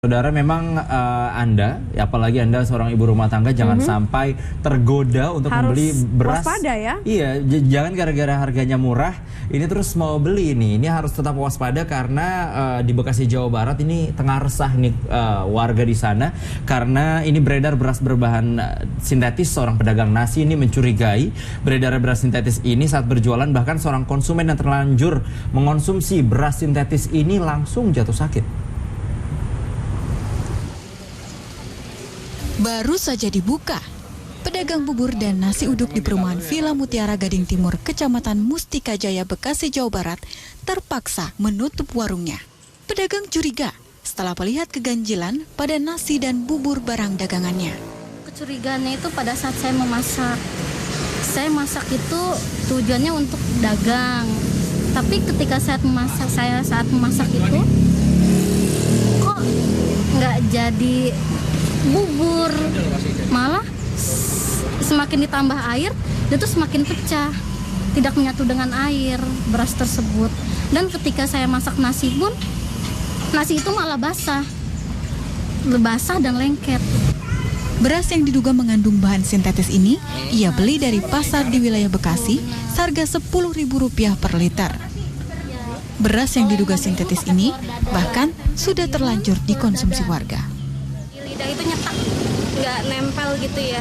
Saudara, memang Anda, apalagi Anda seorang ibu rumah tangga, jangan sampai tergoda untuk membeli beras. Waspada ya? Iya, jangan gara-gara harganya murah, ini terus mau beli ini. Ini harus tetap waspada karena di Bekasi, Jawa Barat ini tengah resah nih warga di sana karena ini beredar beras berbahan sintetis. Seorang pedagang nasi ini mencurigai beredar beras sintetis ini saat berjualan, bahkan seorang konsumen yang terlanjur mengonsumsi beras sintetis ini langsung jatuh sakit. Baru saja dibuka, pedagang bubur dan nasi uduk di perumahan Villa Mutiara Gading Timur, Kecamatan Mustika Jaya, Bekasi, Jawa Barat, terpaksa menutup warungnya. Pedagang curiga setelah melihat keganjilan pada nasi dan bubur barang dagangannya. Kecurigaannya itu pada saat saya memasak. Saya masak itu tujuannya untuk dagang. Tapi ketika saat memasak itu, kok nggak jadi bubur, malah semakin ditambah air, dia tuh semakin pecah, tidak menyatu dengan air beras tersebut. Dan ketika saya masak nasi pun, nasi itu malah basah dan lengket. Beras yang diduga mengandung bahan sintetis ini, ia beli dari pasar di wilayah Bekasi, seharga Rp10.000 per liter. Beras yang diduga sintetis ini bahkan sudah terlanjur dikonsumsi warga. Itu nyetak, nggak nempel gitu ya.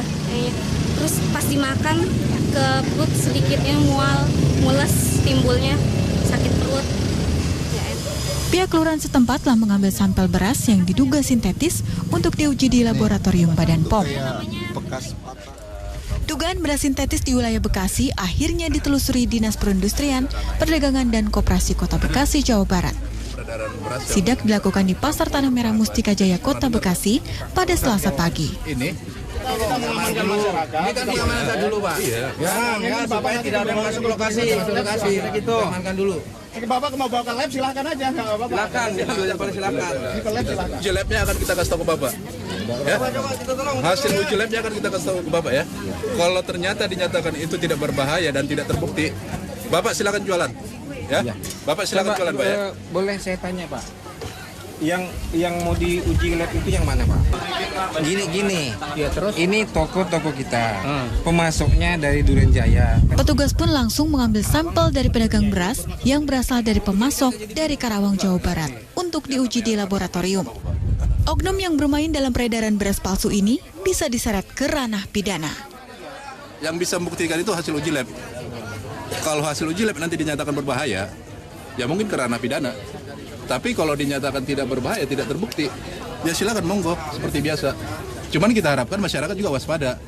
Terus pas dimakan ke perut sedikitnya mules, timbulnya sakit perut. Pihak kelurahan setempat telah mengambil sampel beras yang diduga sintetis untuk diuji di laboratorium Badan POM. Dugaan beras sintetis di wilayah Bekasi akhirnya ditelusuri Dinas Perindustrian, Perdagangan dan Koperasi Kota Bekasi, Jawa Barat. Sidak dilakukan di Pasar Tanah Merah Mustika Jaya, Kota Bekasi pada Selasa pagi. Ini kan diamankan dulu, Pak. Iya. Ya, Bapak tidak ada masuk ke lokasi gitu. Amankan dulu. Bapak mau bawa ke lab silahkan aja, nggak apa-apa. Silakan. Uji labnya akan kita kasih tahu ke Bapak. Ya. Hasil uji labnya akan kita kasih tahu ke Bapak ya. Kalau ternyata dinyatakan itu tidak berbahaya dan tidak terbukti, Bapak silakan jualan. Ya. Bapak silakan jualan, Pak ya. Boleh saya tanya, Pak? Yang mau diuji lab itu yang mana, Pak? Gini. Ya, terus? Ini toko-toko kita. Pemasoknya dari Duren Jaya. Petugas pun langsung mengambil sampel dari pedagang beras yang berasal dari pemasok dari Karawang, Jawa Barat untuk diuji di laboratorium. Oknum yang bermain dalam peredaran beras palsu ini bisa diseret ke ranah pidana. Yang bisa membuktikan itu hasil uji lab. Kalau hasil uji lab nanti dinyatakan berbahaya, ya mungkin ke ranah pidana. Tapi kalau dinyatakan tidak berbahaya, tidak terbukti, ya silakan monggo seperti biasa. Cuman kita harapkan masyarakat juga waspada.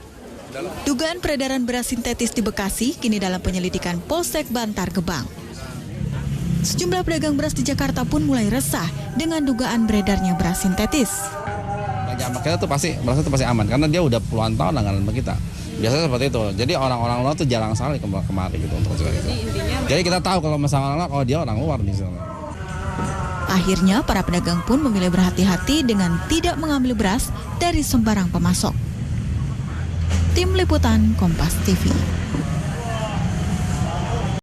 Dugaan peredaran beras sintetis di Bekasi kini dalam penyelidikan Polsek Bantar Gebang. Sejumlah pedagang beras di Jakarta pun mulai resah dengan dugaan beredarnya beras sintetis. Kita tuh berasnya pasti aman karena dia udah puluhan tahun langganan kita. Biasanya seperti itu. Jadi orang-orang luar tuh jarang sekali kemari gitu untuk itu. Jadi kita tahu kalau masalah orang, oh dia orang luar misalnya. Akhirnya para pedagang pun memilih berhati-hati dengan tidak mengambil beras dari sembarang pemasok. Tim Liputan Kompas TV.